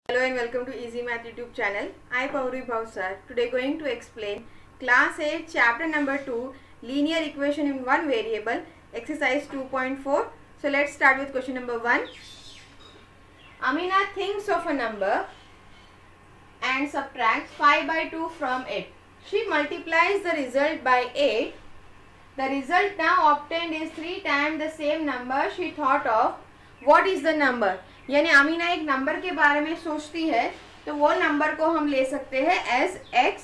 Hello and welcome to Easy Math YouTube channel. I Pauri Bhavsar. Today going to explain Class 8 Chapter number 2 Linear Equation in One Variable Exercise 2.4. So let's start with question number 1. Amina thinks of a number and subtracts 5 by 2 from it. She multiplies the result by 8. The result now obtained is 3 times the same number she thought of. What is the number? यानी अमीना एक number के बारे में सोचती है तो वो number को हम ले सकते हैं as x.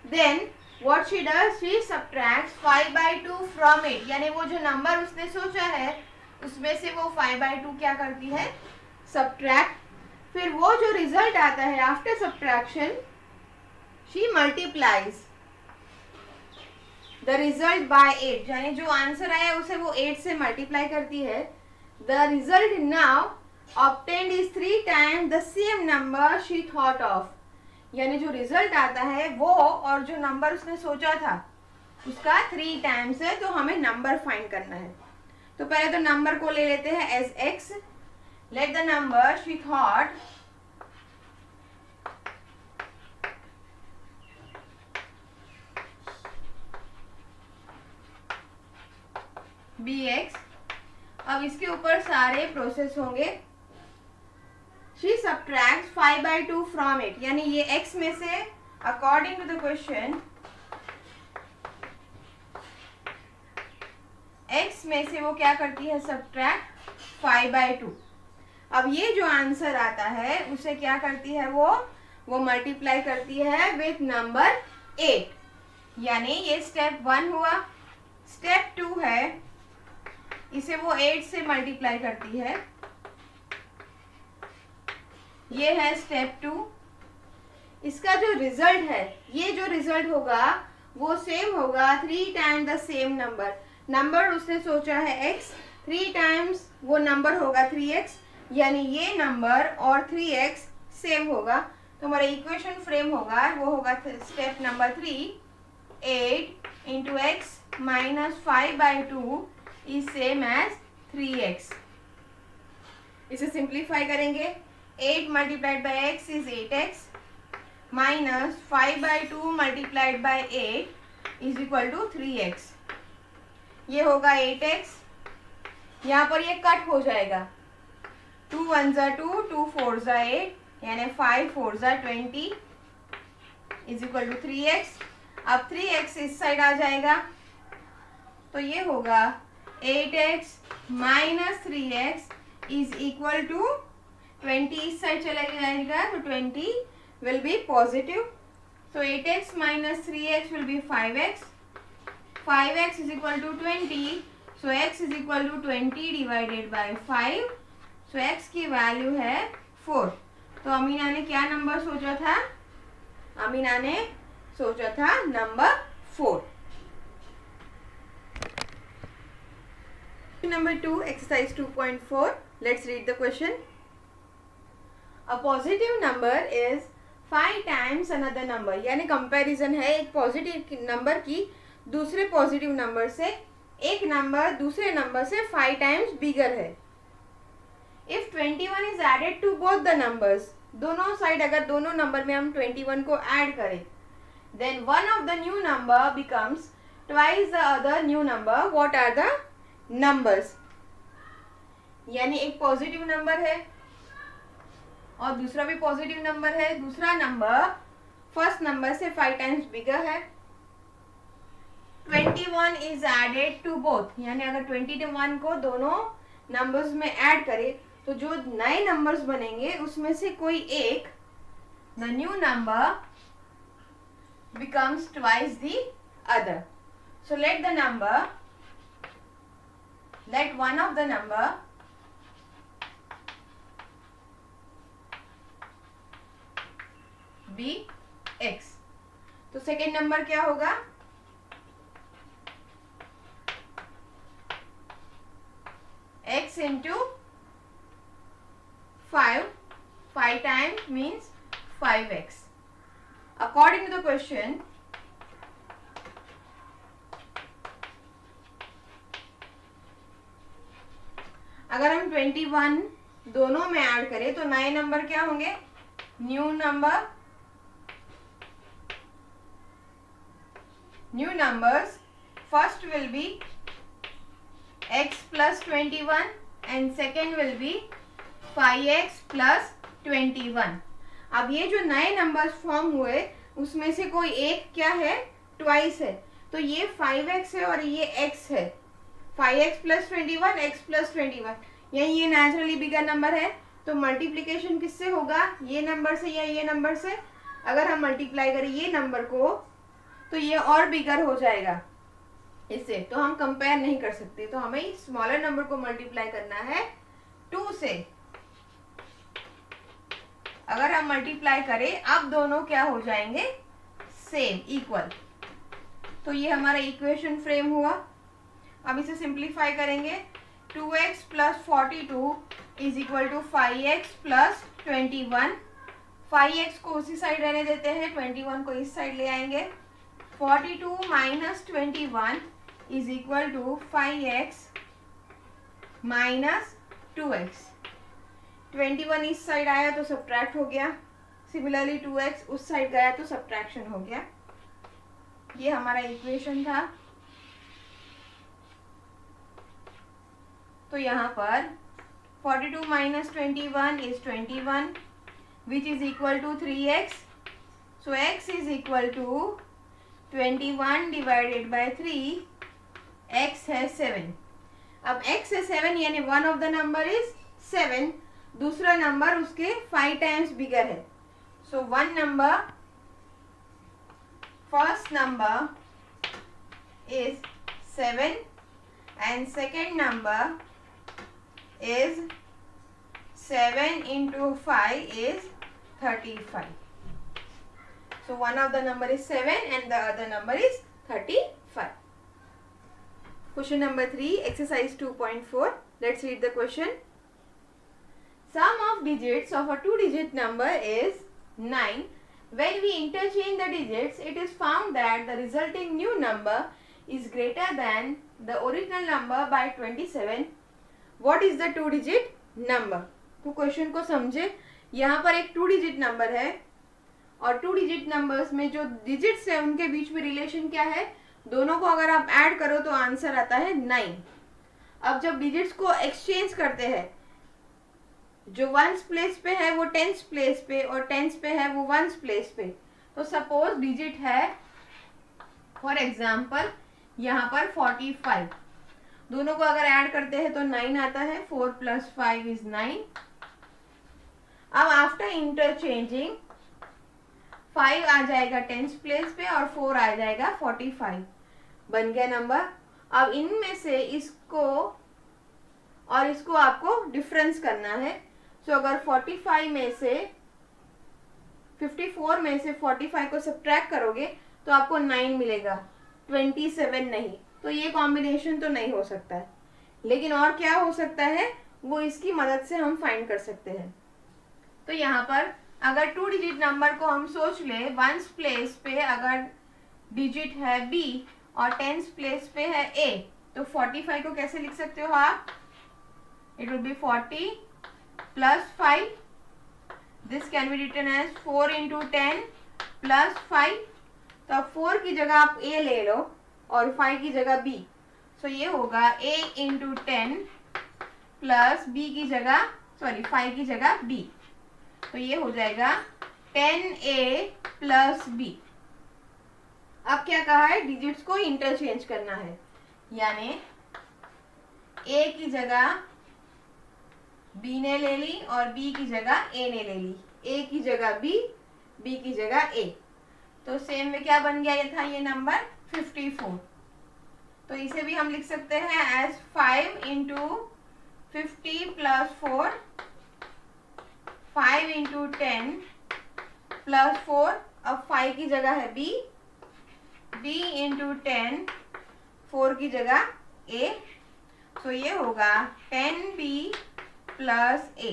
Then what she does, she subtracts 5 by 2 from it. यानी वो जो नंबर उसने सोचा है उसमें से वो 5 by 2 क्या करती है, सबट्रैक्ट. फिर वो जो रिजल्ट आता है after subtraction she multiplies the result by 8. यानी जो आंसर आया उसे वो 8 से मल्टीप्लाई करती है. The result now obtained is 3 times the same number she thought of. यानी जो रिजल्ट आता है वो और जो नंबर उसने सोचा था उसका 3 टाइम्स है. तो हमें नंबर फाइंड करना है. तो पहले तो नंबर को ले लेते हैं as x. Let the number she thought be x. अब इसके ऊपर सारे प्रोसेस होंगे. She subtracts 5 by 2 from it. यानी ये x में से according to the question x में से वो क्या करती है, subtract 5 by 2. अब ये जो आंसर आता है उसे क्या करती है, वो मल्टीप्लाई करती है विथ नंबर 8. यानी ये स्टेप 1 हुआ. स्टेप 2 है, इसे वो 8 से मल्टीप्लाई करती है. ये है स्टेप 2. इसका जो रिजल्ट है, ये जो रिजल्ट होगा वो सेम होगा 3 times the same number. Number उसने सोचा है x, 3 टाइम्स वो नंबर होगा 3x. यानी ये नंबर और 3x सेम होगा. तो हमारा इक्वेशन फ्रेम होगा, वो होगा step number 3. 8 into x minus 5 by 2 is same as 3x. इसे सिंप्लीफाई करेंगे. 8 multiplied by x is 8x minus 5 by 2 multiplied by 8 is equal to 3x. ये होगा 8x. यहाँ पर ये कट हो जाएगा. 2 1 जा 2, 2 4 जा 8, यानी 5 4 जा 20 is equal to 3x. अब 3x इस साइड आ जाएगा तो ये होगा 8x minus 3x is equal to 20. इस साइड चला जाएगा तो 20 will be positive. So 8x minus 3x will be 5x. 5x is equal to 20. So x is equal to 20 divided by 5. So x की value है 4. तो अमीना ने क्या number सोचा था, अमीना ने सोचा था number 4. Number 2, exercise 2.4. Let's read the question. A positive number is 5 times another number. यानी कंपैरिजन है एक पॉजिटिव नंबर की दूसरे पॉजिटिव नंबर से. एक नंबर दूसरे नंबर से 5 टाइम्स बिगर है. If 21 is added to both the numbers, दोनों साइड अगर दोनों नंबर में हम 21 को ऐड करें, then one of the new number becomes twice the other new number. What are the numbers? यानी एक पॉजिटिव नंबर है और दूसरा भी पॉजिटिव नंबर है. दूसरा नंबर फर्स्ट नंबर से 5 टाइम्स बिगर है. 21 इज एडेड टू बोथ. यानी अगर 21 को दोनों नंबर्स में ऐड करें तो जो नए नंबर्स बनेंगे उसमें से कोई एक, the new number becomes twice the other. So let one of the number be x. तो सेकेंड नंबर क्या होगा, x into 5. 5 times means 5x. According to the question अगर हम 21 दोनों में ऐड करें तो नए नंबर क्या होंगे, new numbers. First will be x plus 21 and second will be 5x plus 21. अब ये जो नए नंबर्स फॉर्म हुए उसमें से कोई एक क्या है, ट्वाइस है, तो ये 5x है और ये x है, 5x plus 21 x plus 21, यानी ये नेचुरली बिगर नंबर है, तो मल्टीप्लिकेशन किससे होगा, ये नंबर से या ये नंबर से. अगर हम मल्टीप्लाई करें ये नंबर को तो ये और बिगर हो जाएगा इससे, तो हम कंपेयर नहीं कर सकते, तो हमें स्मॉलर नंबर को मल्टीप्लाई करना है 2 से. अगर हम मल्टीप्लाई करें अब दोनों क्या हो जाएंगे, सेम, इक्वल. तो ये हमारा इक्वेशन फ्रेम हुआ. अब इसे सिंप्लीफाई करेंगे. 2x plus 42 is equal to 5x plus 21. 5x को उसी साइड रहने देते हैं, 21 को इस साइड ले आएंगे. 42 minus 21 is equal to 5x minus 2x. 21 इस साइड आया तो सब्ट्रैक्ट हो गया. सिमिलरली 2x उस साइड गया तो सब्ट्रैक्शन हो गया. ये हमारा इक्वेशन था. तो यहाँ पर 42 minus 21 is 21 which is equal to 3x. So x is equal to 21 divided by 3. x है 7. अब x है 7 यानी one of the number is 7, दूसरा नंबर उसके 5 times बिगर है. So one number, first number is 7 and second number is 7 into 5 is 35. So one of the number is 7 and the other number is 35. Question number 3, exercise 2.4. Let's read the question. Sum of digits of a 2-digit number is 9. When we interchange the digits, it is found that the resulting new number is greater than the original number by 27. What is the 2-digit number? तो question को समझे. यहाँ पर एक 2-digit number है और 2-digit numbers में जो डिजिट्स है उनके बीच में रिलेशन क्या है, दोनों को अगर आप ऐड करो तो आंसर आता है 9. अब जब डिजिट्स को एक्सचेंज करते हैं, जो वंस प्लेस पे है वो टेंस प्लेस पे और टेंस पे है वो वंस प्लेस पे. तो सपोज डिजिट है फॉर एग्जाम्पल यहाँ पर 45, दोनों को अगर ऐड करते हैं तो 9 आता है. 4 plus 5 is 9. अब आफ्टर इंटरचेंजिंग 5 आ जाएगा टेंस प्लेस पे और 4 आ जाएगा 45, बन गया नंबर. अब इनमें से इसको और इसको आपको डिफरेंस करना है. सो अगर 45 में से 54 में से 45 को सब्ट्रैक्ट करोगे तो आपको 9 मिलेगा, 27 नहीं. तो ये कॉम्बिनेशन तो नहीं हो सकता है, लेकिन और क्या हो सकता है वो इसकी मदद से हम फाइंड कर सकते हैं. तो यहाँ पर अगर 2-digit नंबर को हम सोच ले, वंस प्लेस पे अगर डिजिट है b और टेंस प्लेस पे है a, तो 45 को कैसे लिख सकते हो आप? It will be 40 plus 5. This can be written as 4 into 10 plus 5. तो अब 4 की जगह आप a ले लो और 5 की जगह b. सो ये होगा a into 10 प्लस b की जगह 5 की जगह b. तो ये हो जाएगा 10a प्लस b. अब क्या कहा है, डिजिट्स को इंटरचेंज करना है, यानी a की जगह b ने ले ली और b की जगह a ने ले ली. a की जगह b, b की जगह a. तो सेम में क्या बन गया, ये था ये नंबर 54. तो इसे भी हम लिख सकते हैं as 5 into 50 plus 4, 5 into 10 plus 4. अब 5 की जगह है b, b into 10, 4 की जगह a. तो ये होगा 10b प्लस a.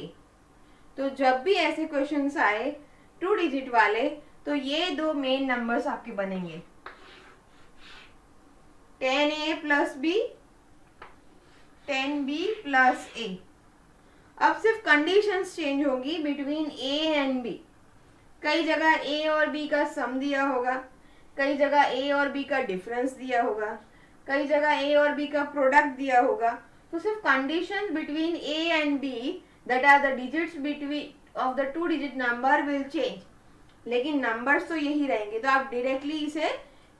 तो जब भी ऐसे क्वेश्चंस आए 2-digit वाले, तो ये दो मेन नंबर्स आपके बनेंगे, 10a plus b, 10b plus a. अब सिर्फ कंडीशंस चेंज होगी बिटवीन a एंड b. कई जगह ए और बी का सम दिया होगा, कई जगह ए और बी का डिफरेंस दिया होगा, कई जगह ए और बी का प्रोडक्ट दिया होगा। तो सिर्फ conditions between A and B that are the digits between of the two digit number will change, लेकिन नंबर्स तो यही रहेंगे। तो आप डायरेक्टली इसे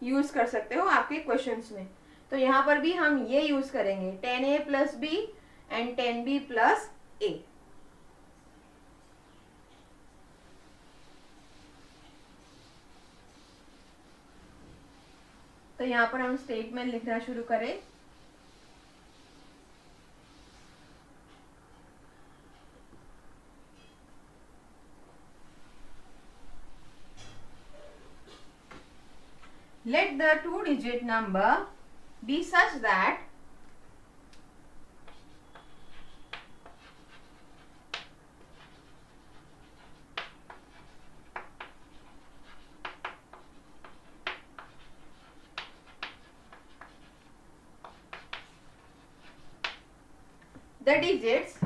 यूज कर सकते हो आपके क्वेश्चंस में। तो यहाँ पर भी हम ये यूज करेंगे 10a plus b and 10b plus a. तो यहाँ पर हम स्टेटमेंट लिखना शुरू करें। Let the two-digit number be such that the digits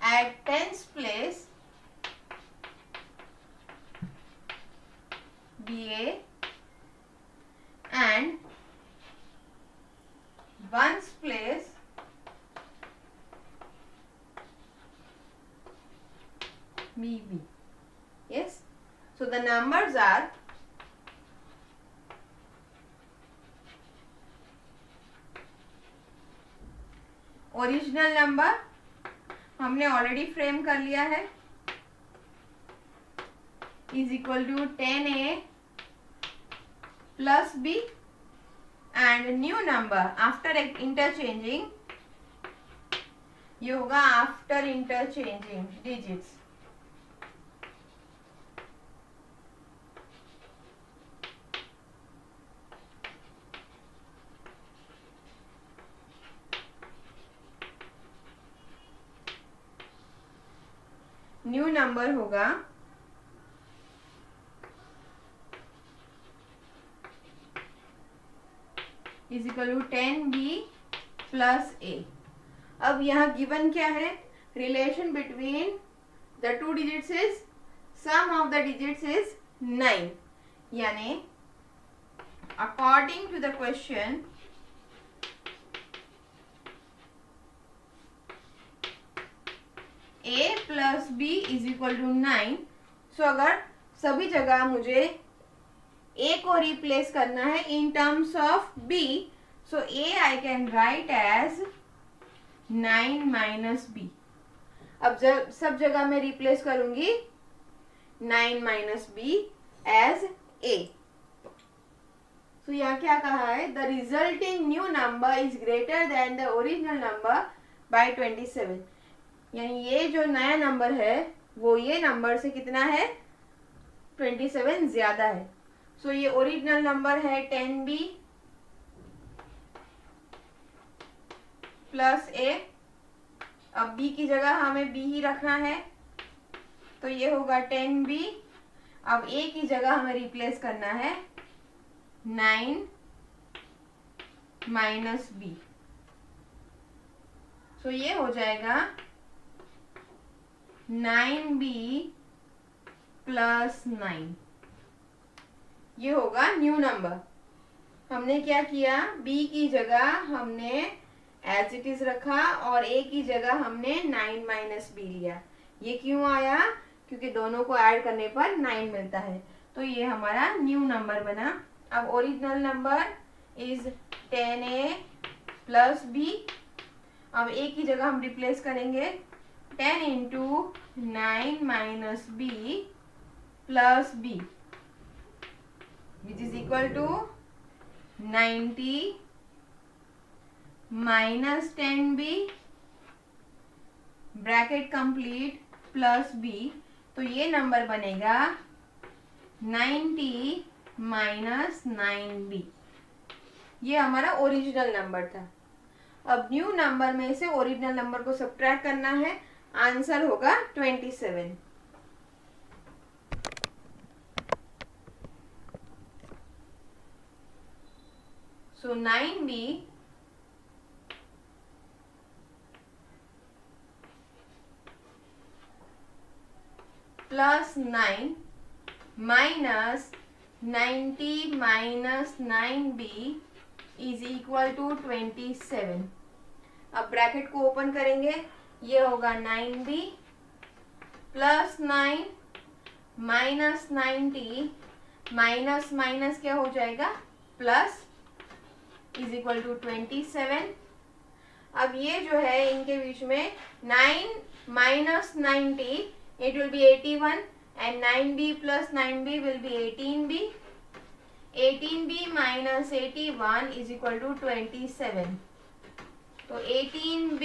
at tens place be a and ones place be b. Yes, so the numbers are original number हमने already frame कर लिया है, is equal to 10a plus b and new number after interchanging, ये होगा after interchanging digits. New number होगा is equal to 10b plus a। अब यहाँ given क्या है, relation between the two digits is sum of the digits is 9, यानी according to the question a plus b is equal to 9। So अगर सभी जगह मुझे a को रिप्लेस करना है in terms of b, so a I can write as 9 minus b। अब जब सब जगह मैं रिप्लेस करूंगी 9 minus b as a। So यहाँ क्या कहा है, the resulting new number is greater than the original number by 27, यानी ये जो नया नंबर है वो ये नंबर से कितना है, 27 ज्यादा है। सो ये ओरिजिनल नंबर है 10b प्लस a। अब b की जगह हमें b ही रखना है, तो ये होगा 10b। अब a की जगह हमें रिप्लेस करना है 9 माइनस b। सो ये हो जाएगा 9b प्लस 9, ये होगा न्यू नंबर। हमने क्या किया, b की जगह हमने एज इट इज रखा और a की जगह हमने 9 माइनस b लिया। ये क्यों आया, क्योंकि दोनों को ऐड करने पर 9 मिलता है, तो ये हमारा न्यू नंबर बना। अब original number is 10a plus b। अब a की जगह हम रिप्लेस करेंगे 10 into 9 minus b plus b which is equal to 90 minus 10b bracket complete plus b। तो ये नंबर बनेगा 90 माइनस 9b। ये हमारा ओरिजिनल नंबर था। अब न्यू नंबर में से ओरिजिनल नंबर को सब्ट्रैक्ट करना है, आंसर होगा 27। So 9b plus 9 minus 90 minus 9b is equal to 27। अब ब्रैकेट को ओपन करेंगे, ये होगा 9b plus 9 minus 90 minus minus क्या हो जाएगा प्लस इज इक्वल टू 27। अब ये जो है इनके बीच में 9 minus 90 it will be 81 and 9b plus 9b will be 18b। 18b minus 81 is equal to 27। तो 18b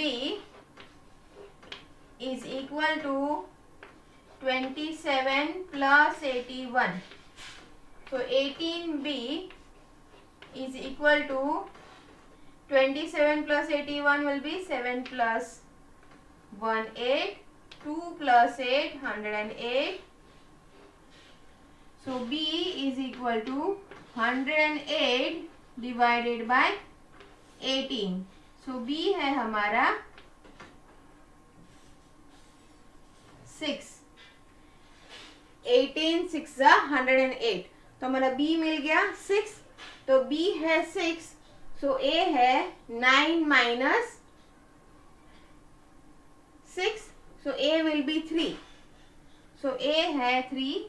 is equal to 27 plus 81। So 18b is equal to 27 plus 81 will be 7 plus 1 8, 2 plus 8 108. So b is equal to 108 divided by 18. So b है हमारा 6। 18 6 108, तो हमारा b मिल गया 6। तो b है 6, सो a है 9 minus 6, so a will be 3। So a है 3,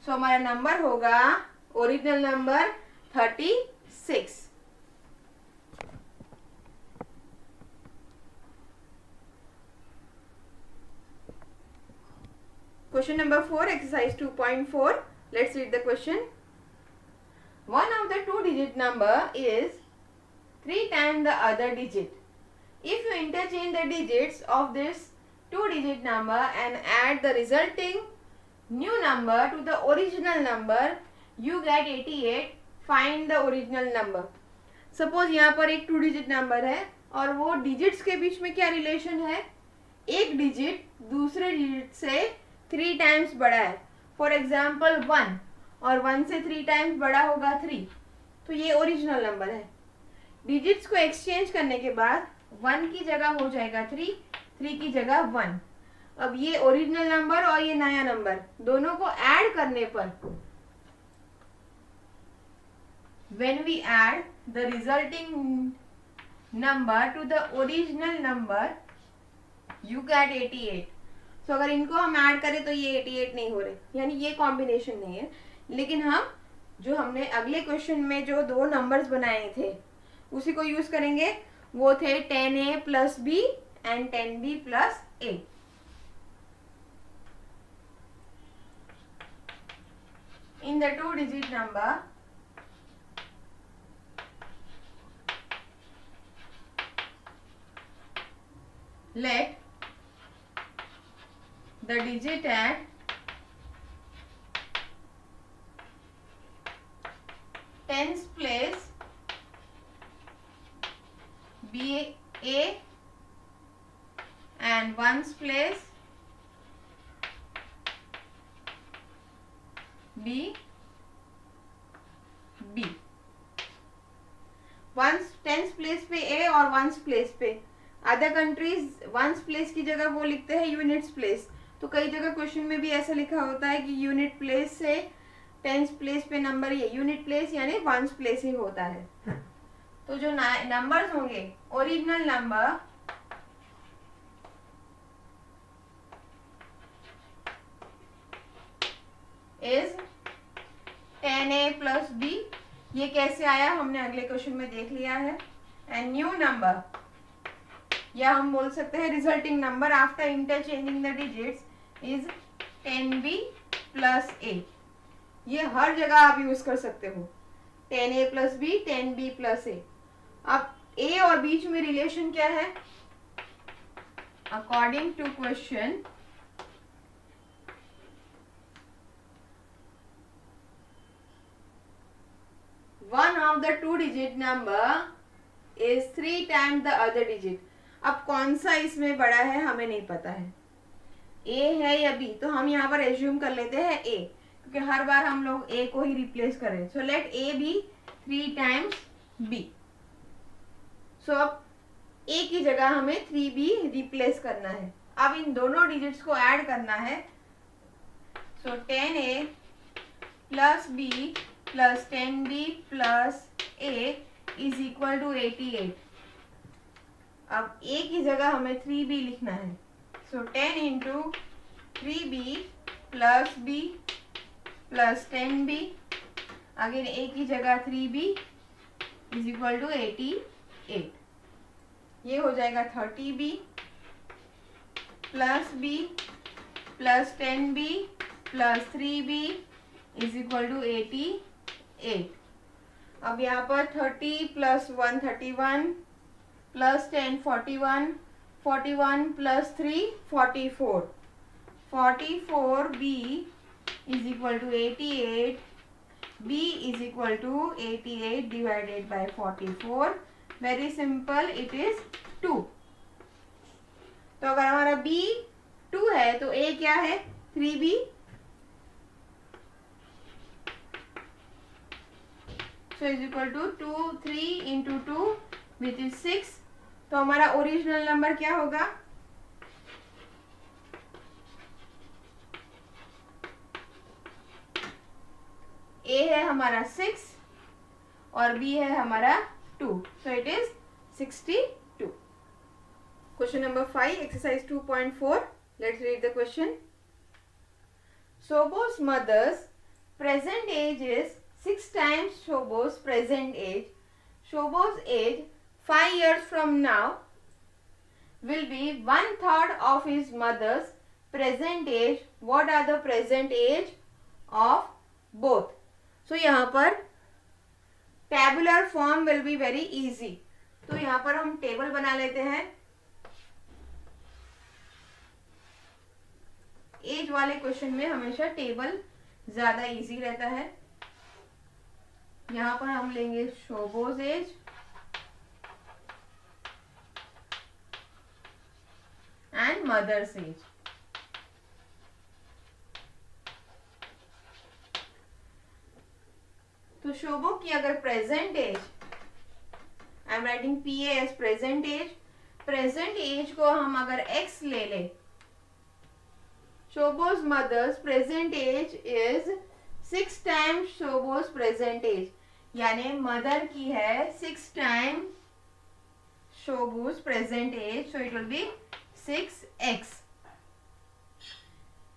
सो हमारा नंबर होगा original number 36। Question number 4, exercise 2.4. Let's read the question. One of the two-digit number is 3 times the other digit. If you interchange the digits of this two-digit number and add the resulting new number to the original number, you get 88. Find the original number. Suppose यहाँ पर एक two-digit number है और वो digits के बीच में क्या relation है, एक digit दूसरे digit से 3 टाइम्स बड़ा है। फॉर एग्जाम्पल 1 और 1 से 3 टाइम्स बड़ा होगा 3, तो ये ओरिजिनल नंबर है। डिजिट्स को एक्सचेंज करने के बाद 1 की जगह हो जाएगा 3, 3 की जगह 1। अब ये ओरिजिनल नंबर और ये नया नंबर दोनों को ऐड करने पर when we add the resulting number to the original number you get 88। तो अगर इनको हम ऐड करें तो ये 88 नहीं हो रहे, यानी ये कॉम्बिनेशन नहीं है। लेकिन हम जो हमने अगले क्वेश्चन में जो दो नंबर्स बनाए थे उसी को यूज करेंगे, वो थे 10a plus b and 10b plus a। In the two digit number let the digit at tens place be a and ones place be b। Ones tens place पे a और ones place पे, other countries ones place की जगह वो लिखते हैं units place. तो कई जगह क्वेश्चन में भी ऐसा लिखा होता है कि यूनिट प्लेस से टेंस प्लेस पे नंबर, ये यूनिट प्लेस यानी वंस प्लेस ही होता है। तो जो नंबर्स होंगे original number is 10a plus b। ये कैसे आया हमने अगले क्वेश्चन में देख लिया है। एंड न्यू नंबर, या हम बोल सकते हैं resulting number after interchanging the digits is 10b plus a। ये हर जगह आप यूज कर सकते हो, 10a plus b, 10b plus a। अब a और बीच में रिलेशन क्या है, according to question one of the two digit number is 3 times the other digit. अब कौन सा इसमें बड़ा है हमें नहीं पता है, a है या b, तो हम यहाँ पर एज्यूम कर लेते हैं a, क्योंकि हर बार हम लोग a को ही रिप्लेस कर रहे हैं। So let a be 3 times b। So अब a की जगह हमें 3b रिप्लेस करना है। अब इन दोनों डिजिट्स को ऐड करना है। So 10A plus B plus 10B plus A is equal to 88। अब A की जगह हमें 3B लिखना है। So 10 into 3B plus B plus 10B, again A की जगह 3B इज इक्वल टू 88। ये हो जाएगा 30B plus B plus 10B plus 3B is equal to 88। अब यहाँ पर 30 plus 1 31 plus 10 41, 41 plus 3 44, 44B is equal to 88, B is equal to 88 divided by 44, very simple, it is 2। तो अगर हमारा B 2 है तो A क्या है 3B, so is equal to 2 3 into 2 which is 6। तो हमारा ओरिजिनल नंबर क्या होगा, A है हमारा 6 और B है हमारा 2, so it is 62। Question number 5, exercise 2.4. Let's read the question. Shobo's mother's present age is 6 times Shobo's present age. Shobo's age 5 years from now will be 1/3 of his mother's present age. What are the present age of both? So यहाँ पर tabular form will be very easy. तो यहाँ पर हम table बना लेते हैं। As वाले क्वेश्चन में हमेशा टेबल ज्यादा इजी रहता है। यहाँ पर हम लेंगे Shobo's age and mother's age. तो शोबो की अगर present age, I am writing PA age present age, present age को हम अगर x ले ले, Shobo's mother's present age is 6 times Shobo's present age, यानी मदर की है 6 time Shobo's present age, so it will be 6x।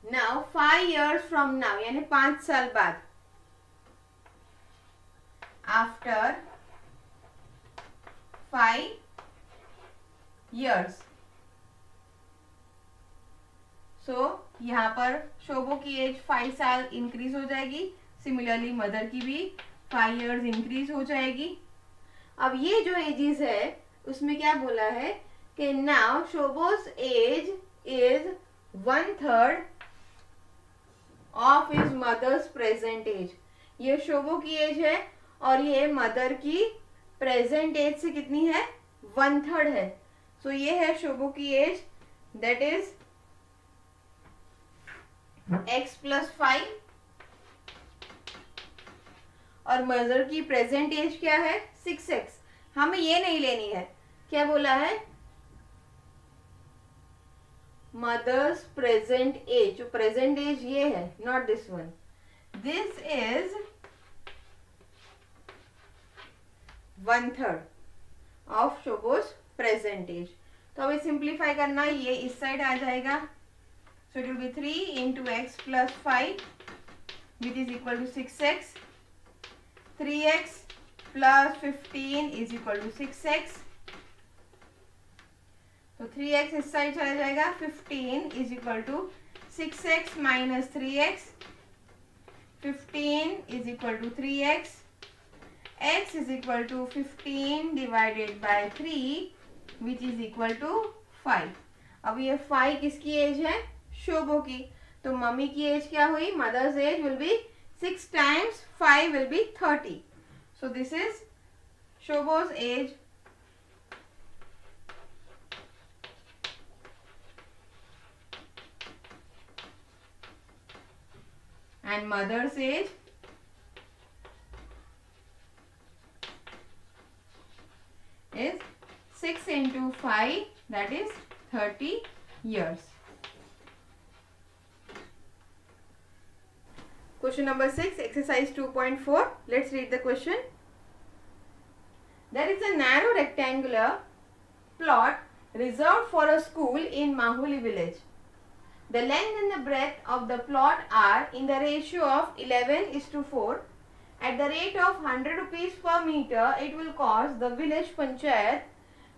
Now 5 years from now, यानी 5 साल बाद, आफ्टर 5 years, सो यहाँ पर शोबो की एज 5 साल इंक्रीज हो जाएगी, सिमिलरली मदर की भी 5 years इंक्रीज हो जाएगी। अब ये जो एजेस है उसमें क्या बोला है कि now Shobo's age is 1/3 of his mother's present age. ये शोबो की एज है और ये मदर की प्रेजेंट एज से कितनी है, 1/3 है। सो ये है शोबो की age, that is x plus 5, और मदर की प्रेजेंट एज क्या है 6x। हमें ये नहीं लेनी है, क्या बोला है, मदर्स प्रेजेंट एज, जो प्रेजेंट एज ये है, not this one, this is 1/3 of Shobo's present age. तो अभी सिंप्लीफाई करना, ये इस साइड आ जाएगा, so it will be 3 into x plus 5 which is equal to 6x, 3x plus 15 is equal to 6x, तो 3x इस साइड चला जाएगा, 15 is equal to 6x minus 3x, 15 is equal to 3x, x is equal to 15 divided by 3 which is equal to 5। अब ये 5 किसकी as है, शोबो की, तो मम्मी की एज क्या हुई, mother's age will be 6 times 5 will be 30, so this is शोबोज age. and mother's age is 6 into 5, that is 30 years. Question number 6, exercise 2.4. Let's read the question. There is a narrow rectangular plot reserved for a school in Mahuli village. The length and the breadth of the plot are in the ratio of 11:4. At the rate of 100 rupees per meter, it will cost the village panchayat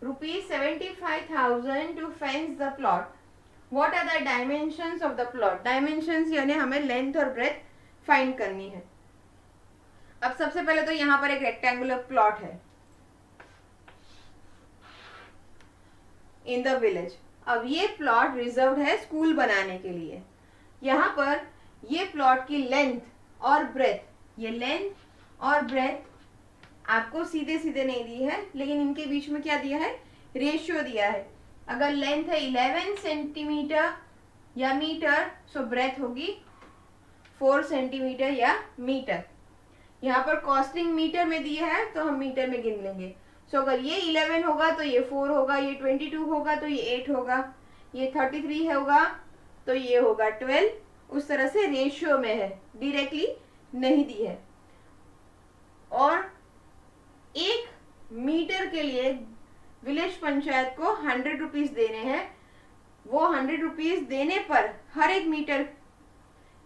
rupees 75,000 to fence the plot. What are the dimensions of the plot? Dimensions यानी हमें length और breath find करनी है. अब सबसे पहले तो यहाँ पर एक रेक्टेंगुलर प्लॉट है इन द विलेज. अब ये प्लॉट रिजर्व्ड है स्कूल बनाने के लिए. यहाँ पर ये प्लॉट की लेंथ और ब्रेथ, ये लेंथ और ब्रेथ आपको सीधे सीधे नहीं दी है, लेकिन इनके बीच में क्या दिया है, रेशियो दिया है. अगर लेंथ है 11 सेंटीमीटर या मीटर, सो ब्रेथ होगी 4 सेंटीमीटर या मीटर. यहाँ पर कॉस्टिंग मीटर में दिया है तो हम मीटर में गिन लेंगे. सो अगर ये 11 होगा तो ये 4 होगा, ये 22 होगा तो ये 8 होगा, ये 33 होगा तो ये होगा 12. उस तरह से रेशियो में है, डायरेक्टली नहीं दी है. और 1 मीटर के लिए विलेज पंचायत को 100 रुपीज देने हैं. वो 100 रुपीज देने पर हर एक मीटर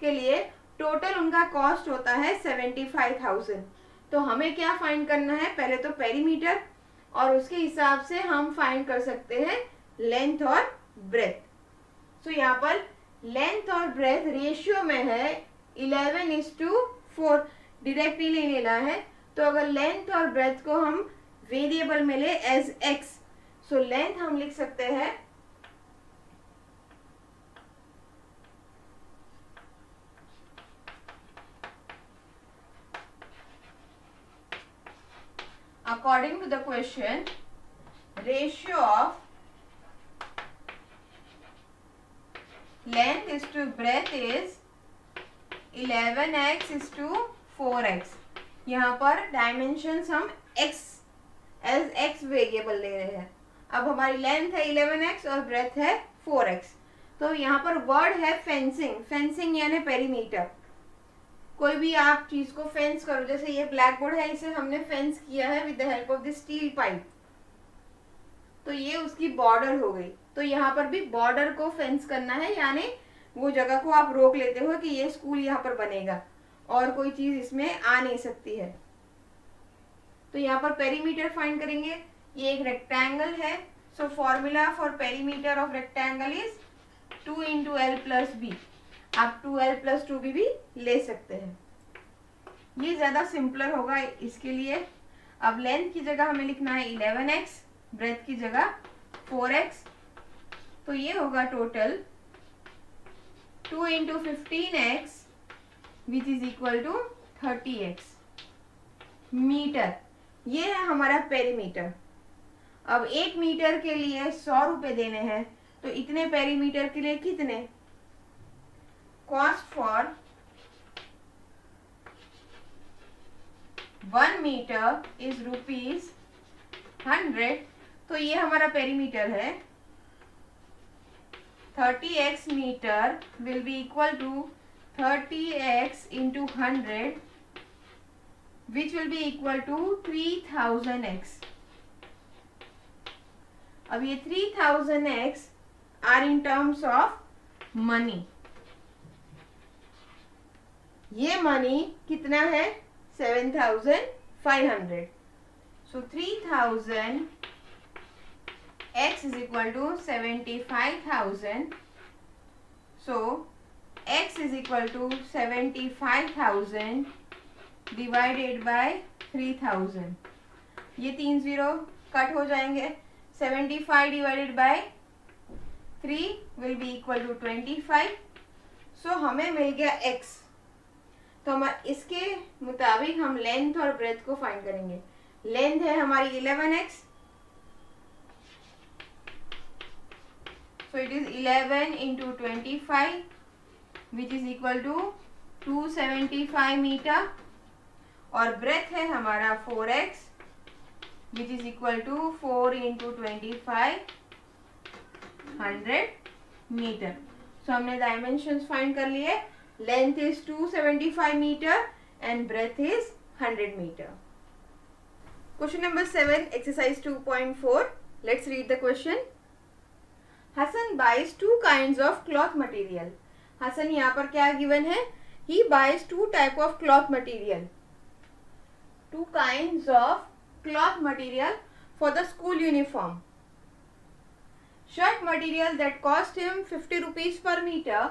के लिए टोटल उनका कॉस्ट होता है 75,000. तो हमें क्या फाइंड करना है, पहले तो पेरीमीटर, और उसके हिसाब से हम फाइंड कर सकते हैं लेंथ और ब्रेथ. सो यहाँ पर लेंथ और ब्रेथ रेशियो में है 11:4. डायरेक्टली नहीं लेना है, तो अगर लेंथ और ब्रेथ को हम वेरिएबल में ले एज x, सो लेंथ हम लिख सकते हैं according to the question, ratio of length is to breadth is 11x:4x. यहाँ पर डायमेंशंस हम x एज x वेरिएबल ले रहे हैं. अब हमारी लेंथ है 11x और ब्रेथ है 4x. तो यहाँ पर वर्ड है फेंसिंग. फेंसिंग यानी पेरीमीटर. कोई भी आप चीज को फेंस करो, जैसे ये ब्लैक बोर्ड है, इसे हमने फेंस किया है with the help of the steel pipe, तो ये उसकी बॉर्डर हो गई. तो यहाँ पर भी बॉर्डर को फेंस करना है, यानी वो जगह को आप रोक लेते हो कि ये स्कूल यहाँ पर बनेगा और कोई चीज इसमें आ नहीं सकती है. तो यहाँ पर पेरीमीटर फाइंड करेंगे. ये एक रेक्टेंगल है, so formula for perimeter of rectangle is 2 × L + B. आप 2L + 2B भी ले सकते हैं. ये ज्यादा सिंपलर होगा इसके लिए. अब लेंथ की जगह हमें लिखना है 11x, ब्रेथ की जगह 4x. तो ये होगा total 2 × 15x which is equal to 30x metre. ये है हमारा पेरीमीटर. अब 1 मीटर के लिए 100 रुपए देने हैं, तो इतने पेरीमीटर के लिए कितने, cost for 1 meter is ₹100. तो ये हमारा पेरीमीटर है. 30x metre will be equal to 30x × 100 which will be equal to 3000x. अब ये 3000x are in terms of money. ये मनी कितना है, 7,500. So 3,000 x is equal to 75,000. So x is equal to 75,000 divided by 3,000. ये 3 0 cut हो जाएंगे. 75 डिवाइडेड बाय 3 will be equal to 25. So हमें मिल गया x. तो हम इसके मुताबिक हम लेंथ और ब्रेथ को फाइंड करेंगे. लेंथ है हमारी 11x, so it is 11 × 25 which is equal to 275 metre. और ब्रेथ है हमारा 4x which is equal to 4 × 25 100. Metre. So हमने डायमेंशंस फाइंड कर लिए। Length is 275 metre and breadth is 100 metre. Question number 7, exercise 2.4. Let's read the question. Hasan buys 2 kinds of cloth material. Hasan यहाँ पर क्या given है? He buys 2 type of cloth material. 2 kinds of cloth material for the school uniform. Shirt material that cost him 50 rupees per meter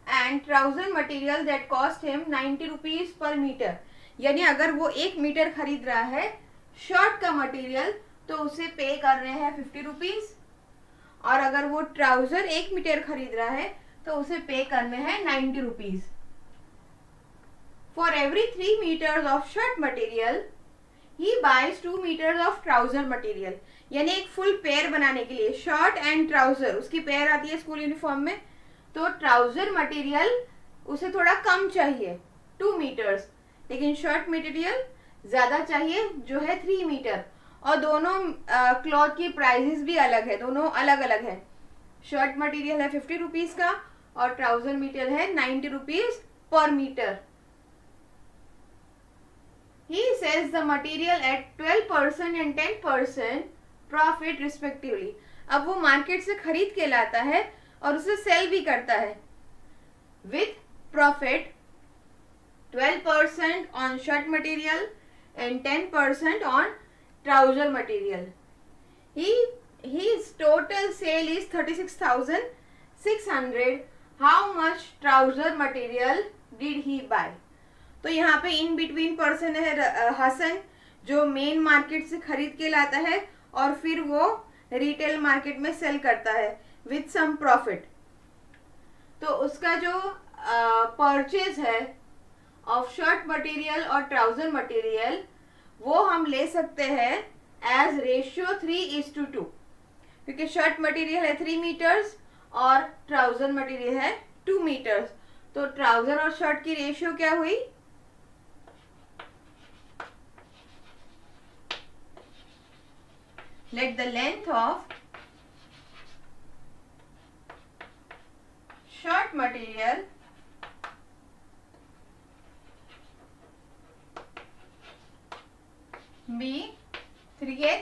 and trouser material that cost him 90 rupees per meter. यानी अगर वो 1 metre खरीद रहा है shirt का material तो उसे पे कर रहे हैं 50 रुपीज, और अगर वो ट्राउजर 1 मीटर खरीद रहा है तो उसे पे करने हैं 90 rupees. For every 3 meters of shirt material, he buys 2 meters of trouser material. यानी एक फुल पेयर बनाने के लिए शर्ट एंड ट्राउजर, उसकी पेयर आती है स्कूल यूनिफॉर्म में, तो ट्राउजर मटेरियल उसे थोड़ा कम चाहिए 2 मीटर्स, लेकिन शर्ट मटेरियल ज्यादा चाहिए जो है 3 मीटर. और दोनों क्लॉथ की प्राइसेस भी अलग है, दोनों अलग अलग है. शर्ट मटेरियल है 50 रुपीज का और ट्राउजर मटेरियल है 90 रुपीज पर metre. He sells the material at 12% and 10% profit respectively. अब वो मार्केट से खरीद के लाता है और उसे सेल भी करता है with profit 12% on shirt material and 10% on trouser material. His total sale is 36,600. How much trouser material did he buy? तो यहाँ पे इन बिटवीन पर्सन है हसन, जो मेन मार्केट से खरीद के लाता है और फिर वो रिटेल मार्केट में सेल करता है विथ सम प्रॉफिट. तो उसका जो परचेज है ऑफ शर्ट मटेरियल और ट्राउजर मटेरियल वो हम ले सकते हैं एज रेशियो 3:2, क्योंकि शर्ट मटेरियल है 3 मीटर्स और ट्राउजर मटेरियल है 2 मीटर्स. तो ट्राउजर और शर्ट की रेशियो क्या हुई? Let the length of shirt material be 3x,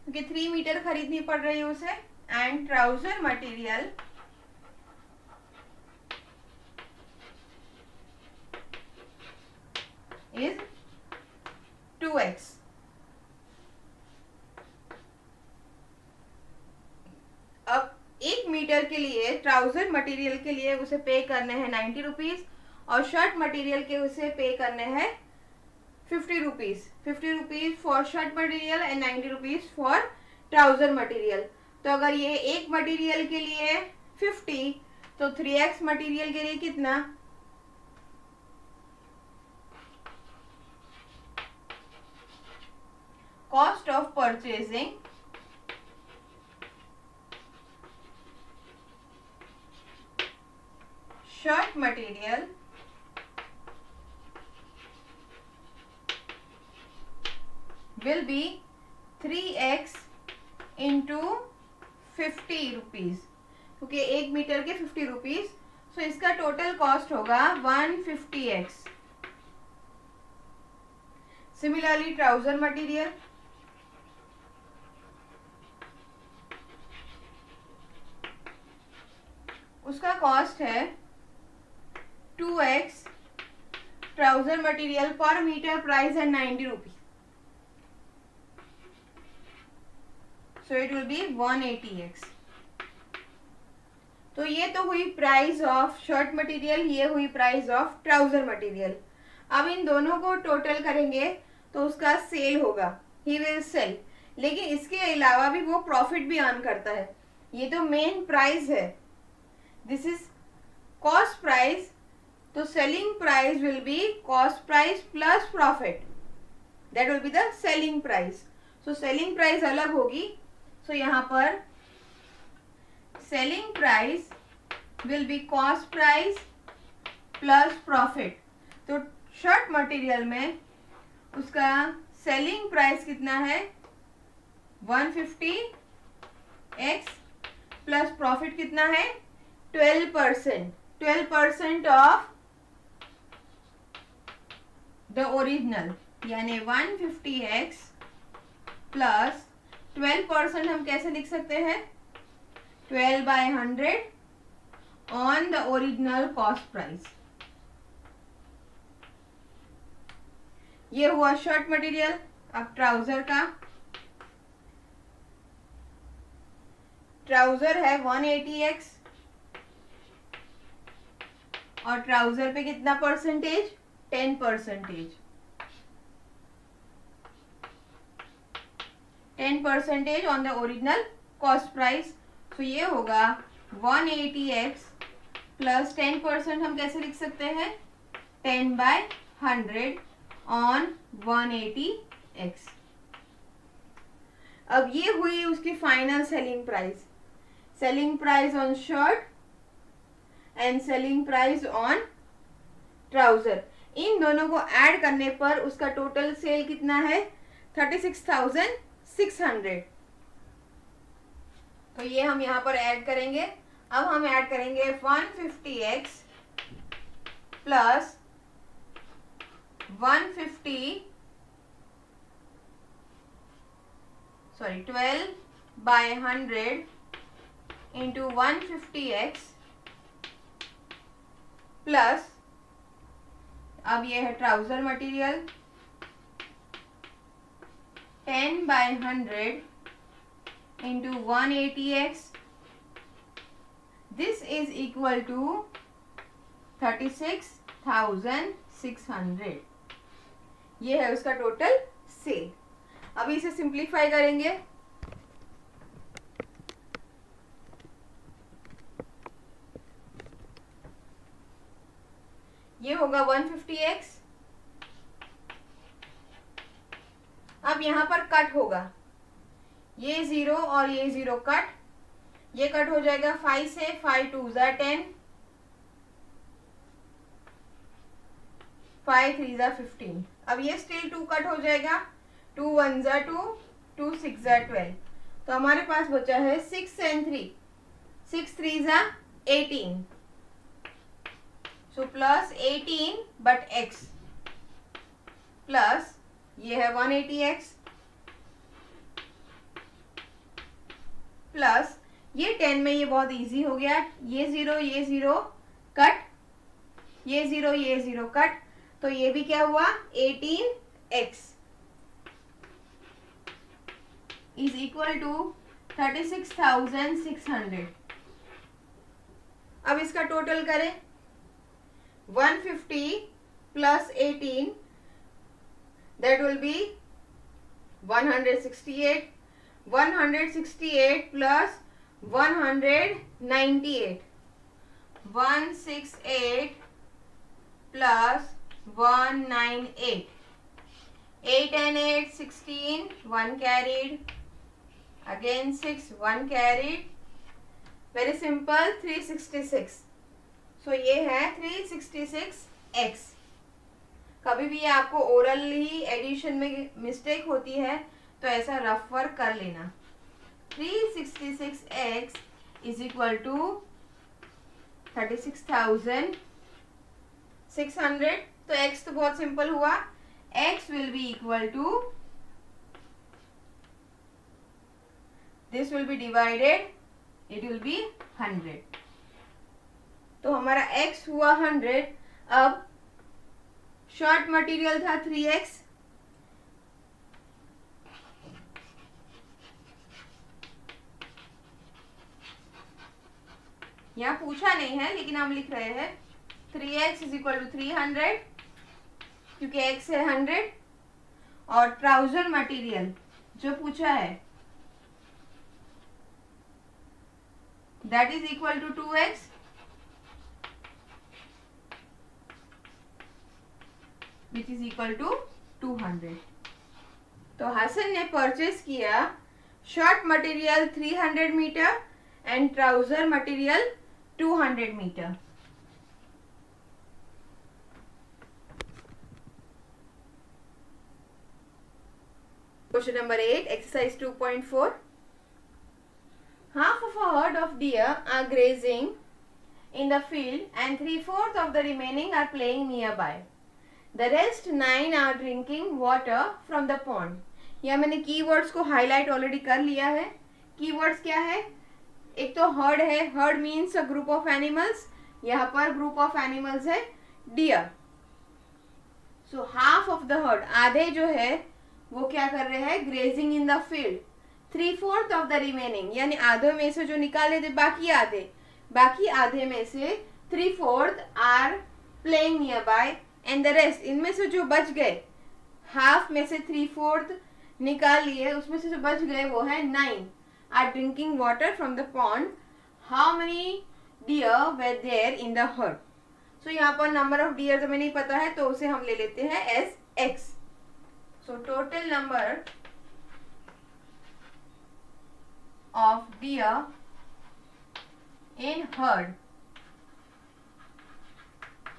क्योंकि 3 मीटर खरीदनी पड़ रही है उसे, and trouser material is 2x. अब 1 मीटर के लिए ट्राउजर मटेरियल के लिए उसे पे करने हैं 90 रुपीज और शर्ट मटेरियल के उसे पे करने हैं 50 rupees. 50 rupees for shirt material and 90 rupees for trouser material. तो अगर ये एक मटेरियल के लिए 50 तो 3x मटेरियल के लिए कितना? Cost of purchasing shirt material will be 3x into 50 rupees, क्योंकि 1 मीटर के 50 रुपीज. सो इसका टोटल कॉस्ट होगा 150x. सिमिलरली ट्राउजर मटेरियल उसका कॉस्ट है 2x. ट्राउजर मटेरियल पर मीटर प्राइस है 90 rupees, so it will B 180x. तो ये तो हुई प्राइस ऑफ शर्ट मटेरियल, ये हुई प्राइस ऑफ ट्राउजर मटेरियल. अब इन दोनों को टोटल करेंगे तो उसका सेल होगा, ही विल सेल. लेकिन इसके अलावा भी वो प्रॉफिट भी अर्न करता है. ये तो मेन प्राइस है, दिस इज कॉस्ट प्राइस. तो selling price will be cost price plus profit, that will be the selling price. So selling price अलग होगी. सो यहाँ पर selling price will be cost price plus profit. तो shirt material में उसका selling price कितना है? 150x प्लस प्रॉफिट कितना है? 12% ऑफ द ओरिजिनल, यानी 150x प्लस 12% हम कैसे लिख सकते हैं, 12/100 on the original cost price. ये हुआ शर्ट मटेरियल। अब ट्राउजर का, ट्राउजर है 180x और ट्राउजर पे कितना percentage, 10%, 10% on the original cost price. तो ये होगा 180x प्लस 10% हम कैसे लिख सकते हैं, 10/100 ऑन 180x। अब ये हुई उसकी final selling price, selling price on shirt and selling price on trouser. इन दोनों को ऐड करने पर उसका टोटल सेल कितना है, 36,600। तो ये हम यहाँ पर ऐड करेंगे। अब हम ऐड करेंगे 150x plus 12/100 into 150x plus, अब ये है trouser material, 10/100 into 180x, this is equal to 36,600। ये है उसका टोटल सेल। अभी इसे सिंप्लीफाई करेंगे। ये होगा 150x। अब यहां पर कट होगा, ये 0 और ये 0 कट, ये कट हो जाएगा 5 से, 5 2 ज़ा 10, 5 3 ज़ा 15। अब ये स्टिल 2 कट हो जाएगा, 2 1 ज़ा 2, 2 6 ज़ा 12। तो हमारे पास बचा है 6 and 3, 6 3 ज़ा 18। So plus 18 but x plus ये है 180x प्लस ये 10 में ये बहुत इजी हो गया, ये 0 कट, ये 0 कट, तो ये भी क्या हुआ, 18x इज इक्वल टू 36,600। अब इसका टोटल करें, 150 plus 18, that will be 168, 168 plus 198, 168 plus 198, 8 and 8 16, 1 carried, again 6 1 carried, very simple, 366। सो ये है 366x। कभी भी आपको ओरली एडिशन में मिस्टेक होती है तो ऐसा रफ वर्क कर लेना। 366x is equal to 36,600। तो x तो बहुत सिंपल हुआ, x will be equal to, this will be divided, it will be 100। तो हमारा x हुआ 100। अब शॉर्ट मटेरियल था 3x, यहाँ पूछा नहीं है लेकिन हम लिख रहे हैं 3x इज इक्वल टू 300 क्योंकि x है 100। और ट्राउजर मटेरियल जो पूछा है that is equal to 2x which is equal to 200। तो हसन ने परचेज किया short material 300 metre and trouser material 200 metre. Question number 8, exercise 2.4. Half of a herd of deer are grazing in the field and 3/4 of the remaining are playing nearby. The rest 9 are drinking water from the pond. यह मैंने keywords को highlight already कर लिया है. Keywords क्या है? एक तो हर्ड है. Herd means a group of animals. यहाँ पर ग्रुप ऑफ एनिमल्स है deer. So half of the herd, आधे जो है वो क्या कर रहे हैं? Grazing in the field. 3/4 of the remaining, यानी आधे में से जो निकाले थे बाकी आधे में से 3/4 are playing nearby and the rest, इनमें से जो बच गए, हाफ में से 3/4 निकाल लिए, उसमें से जो बच गए वो है 9 are drinking water from the pond. How many deer were there in the herd? So यहाँ पर नंबर ऑफ डियर तो हमें नहीं पता है, तो उसे हम ले लेते हैं as x. So total number of deer in herd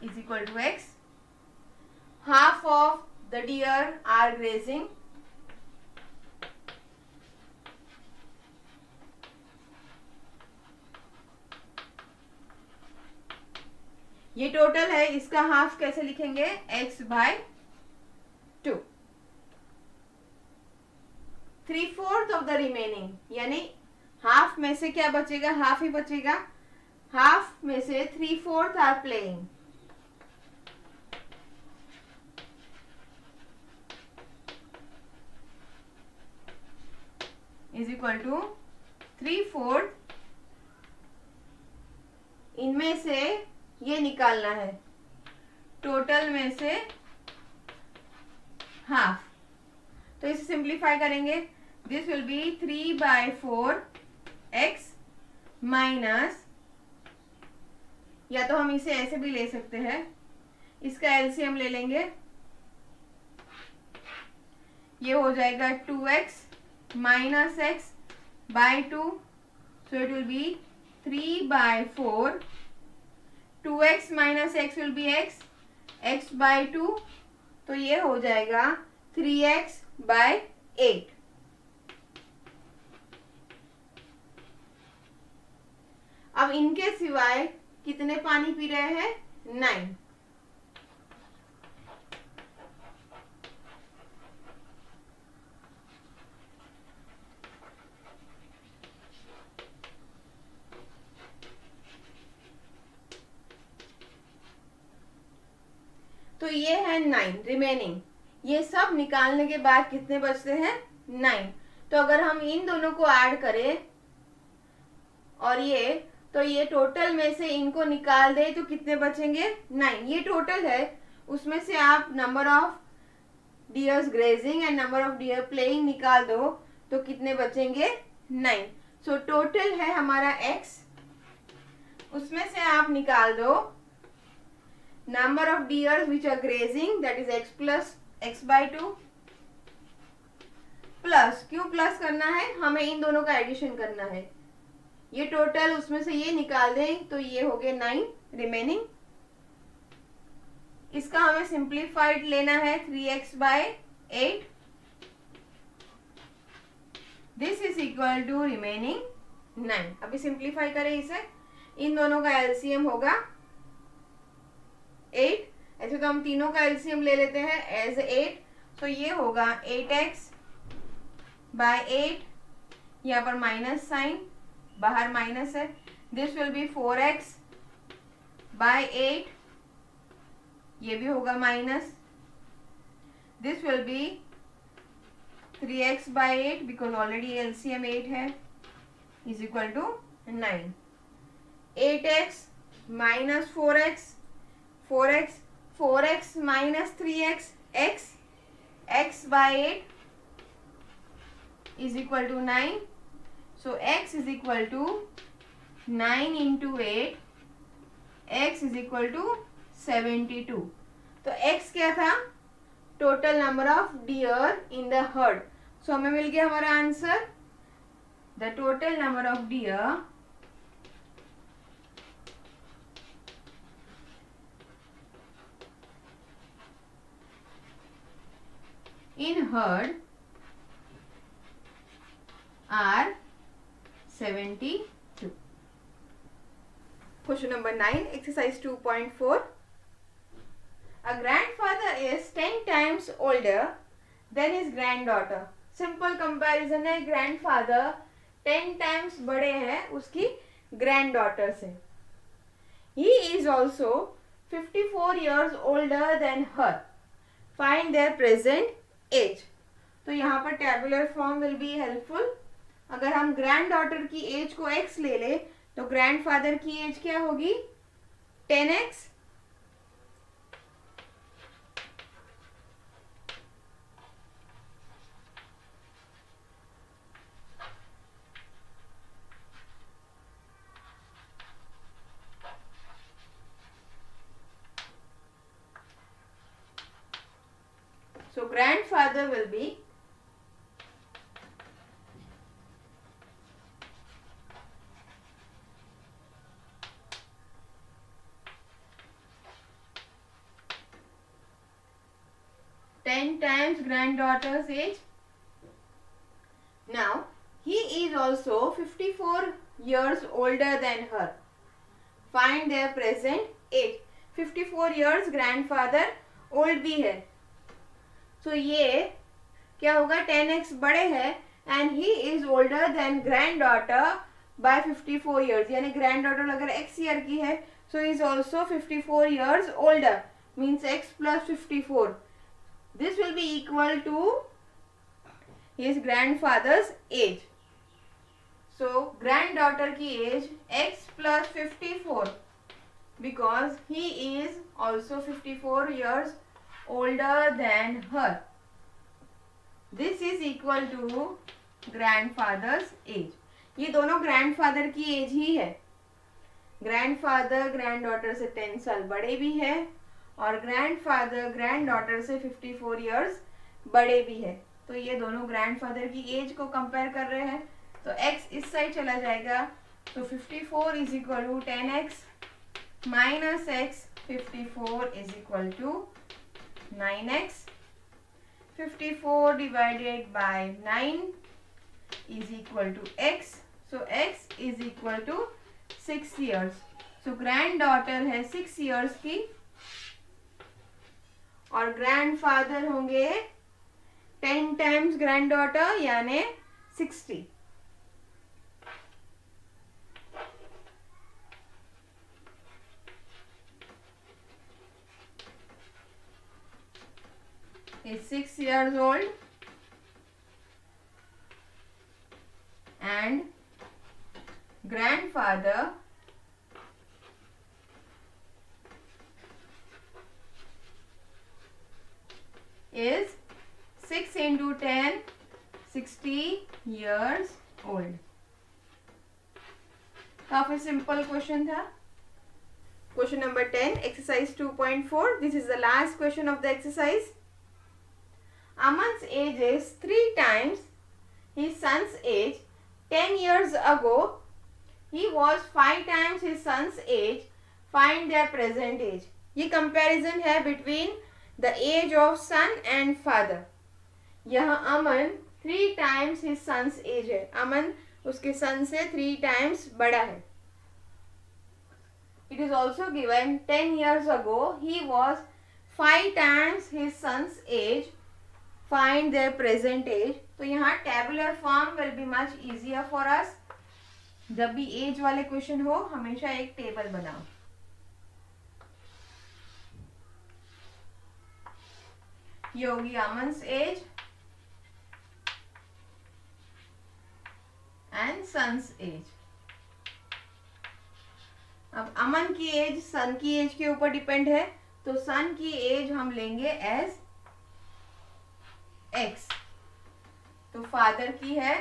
is equal to x. Half of the deer are grazing. ये टोटल है, इसका हाफ कैसे लिखेंगे? x by 2. 3/4 of the remaining, यानी हाफ में से क्या बचेगा? हाफ ही बचेगा. हाफ में से 3/4 are playing. Is equal to 3/4. इनमें से ये निकालना है, टोटल में से हाफ. तो इसे सिंप्लीफाई करेंगे. This will be 3/4 x minus, या तो हम इसे ऐसे भी ले सकते हैं, इसका एलसीएम ले लेंगे, ये हो जाएगा 2x minus x by 2. So it will be 3/4. 2x minus x will be x by 2, तो ये हो जाएगा 3x बाय 8. अब इनके सिवाय कितने पानी पी रहे हैं? 9. तो ये है 9 रिमेनिंग. ये सब निकालने के बाद कितने बचते हैं? 9. तो अगर हम इन दोनों को ऐड करें और ये, तो ये टोटल में से इनको निकाल दे तो कितने बचेंगे? 9. ये टोटल है, उसमें से आप number of dears grazing and number of dear playing निकाल दो तो कितने बचेंगे? 9. सो टोटल है हमारा x, उसमें से आप निकाल दो number of deers which are grazing, that is x plus x by 2 plus, क्यों प्लस करना है? हमें इन दोनों का एडिशन करना है. ये टोटल, उसमें से ये निकाल दें तो ये हो गए 9 रिमेनिंग. इसका हमें सिंप्लीफाइड लेना है 3x by 8. This is equal to remaining 9. अभी सिंप्लीफाई करें इसे, इन दोनों का एलसीएम होगा 8. ऐसे तो हम तीनों का एलसीएम ले लेते हैं एज 8. तो ये होगा 8x बाय 8, यहाँ पर माइनस साइन, बाहर माइनस है. This will be 4x by 8, ये भी होगा minus. This will be 3x by 8 because already LCM 8 है, is equal to 9. 8x minus 4x minus 3x, x by 8 is equal to 9. So x is equal to 9 into 8, x is equal to 72. तो x क्या था? Total number of deer in the herd. So हमें मिल गया हमारा answer, the total number of deer in herd are 72. Question number 9, exercise 2.4. A grandfather is 10 times older than his granddaughter. Simple comparison है, grandfather 10 times बड़े हैं उसकी granddaughter से. He is also 54 years older than her. Find their present age. तो यहाँ पर tabular form will be helpful. अगर हम granddaughter की age को x ले ले तो ग्रैंडफादर की एज क्या होगी 10x so grandfather will be 10 times granddaughter's age. Now, he is also 54 years older than her. Find their present age. 54 years grandfather old भी है. So, ये क्या होगा 10x बड़े है and he is older than granddaughter by 54 years. यानी granddaughter अगर x year की है so he is also 54 years older. Means x plus 54. This will be equal to his grandfather's age. So, granddaughter की age x plus 54 because he is also 54 years older than her. This is equal to grandfather's age. ये दोनों grandfather की age ही है. Grandfather granddaughter से 10 साल बड़े भी है और ग्रैंडफादर ग्रैंडडॉटर से 54 इयर्स बड़े भी है. तो ये दोनों ग्रैंडफादर की एज को कंपेयर कर रहे हैं. तो x इस साइड चला जाएगा तो 54 is equal to 10x minus x 54 is equal to 9x. 54 divided by 9 is equal to x. So x is equal to 6 years. So granddaughter है 6 इयर्स की और ग्रैंडफादर होंगे 10 टाइम्स ग्रैंडडॉटर यानी 60. is 6 years old and grandfather is 6 into 10 60 years old. काफी simple question था. Question number 10 exercise 2.4. This is the last question of the exercise. Aman's age is 3 times his son's age. 10 years ago he was 5 times his son's age. Find their present age. ये comparison है between the age of son and father. यहाँ Aman 3 times his son's age है. अमन उसके son से 3 times बड़ा है. It is also given 10 years ago he was 5 times his son's age. Find their present age. तो यहाँ tabular form will be much easier for us. जब भी एज वाले क्वेश्चन हो हमेशा एक टेबल बनाओ. ये होगी अमन्स एज एंड सन्स एज. अब अमन की एज सन की एज के ऊपर डिपेंड है तो सन की एज हम लेंगे एज x. तो फादर की है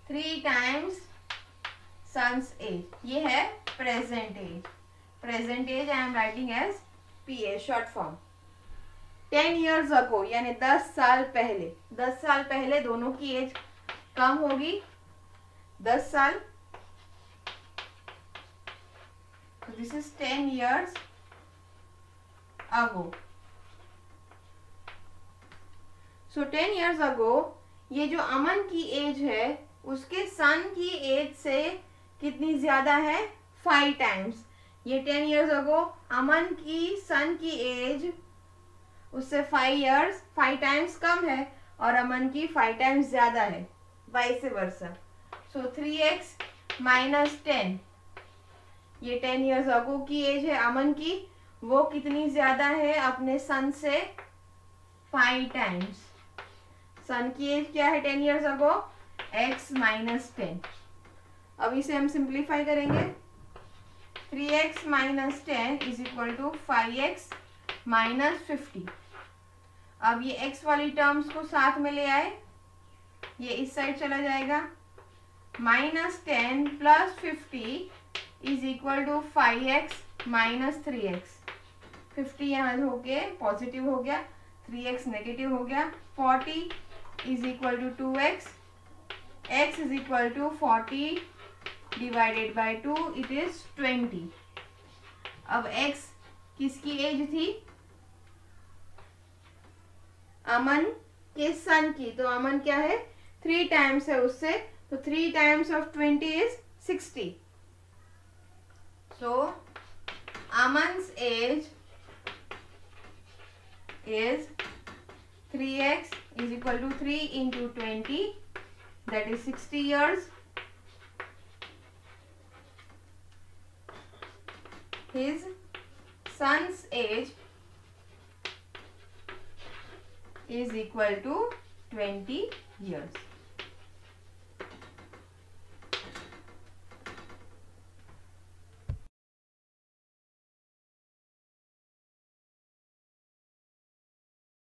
3 टाइम्स सन्स एज. ये है present age. Present age I am writing as PA short form. 10 years ago यानी 10 साल पहले. 10 साल पहले दोनों की एज कम होगी 10 साल. This is 10 years ago. So 10 years ago ये जो अमन की एज है उसके सन की एज से कितनी ज्यादा है 5 टाइम्स. ये 10 years ago अमन की सन की एज उससे 5 टाइम्स कम है और अमन की 5 टाइम्स ज्यादा है, वाइस वर्सा। सो 3x माइनस 10, ये 10 years ago की एज है अमन की, वो कितनी ज्यादा है अपने सन से 5 टाइम्स। सन की एज क्या है 10 years ago, x माइनस 10। अब इसे हम सिंप्लीफाई करेंगे, 3x minus 10 is equal to 5x minus 50। अब ये x वाली टर्म्स को साथ में ले आए, ये इस साइड चला जाएगा, minus 10 plus 50 is equal to 5x minus 3x। 50 यहाँ होके पॉजिटिव हो गया, 3x नेगेटिव हो गया, 40 is equal to 2x, x is equal to 40 divided by 2, it is 20। अब x किसकी एज थी, अमन के सन की, तो अमन क्या है 3 टाइम्स है उससे, तो 3 times of 20 is 60। So Aman's age is 3x is equal to 3 into 20, that is 60 years. His son's age is equal to 20 years.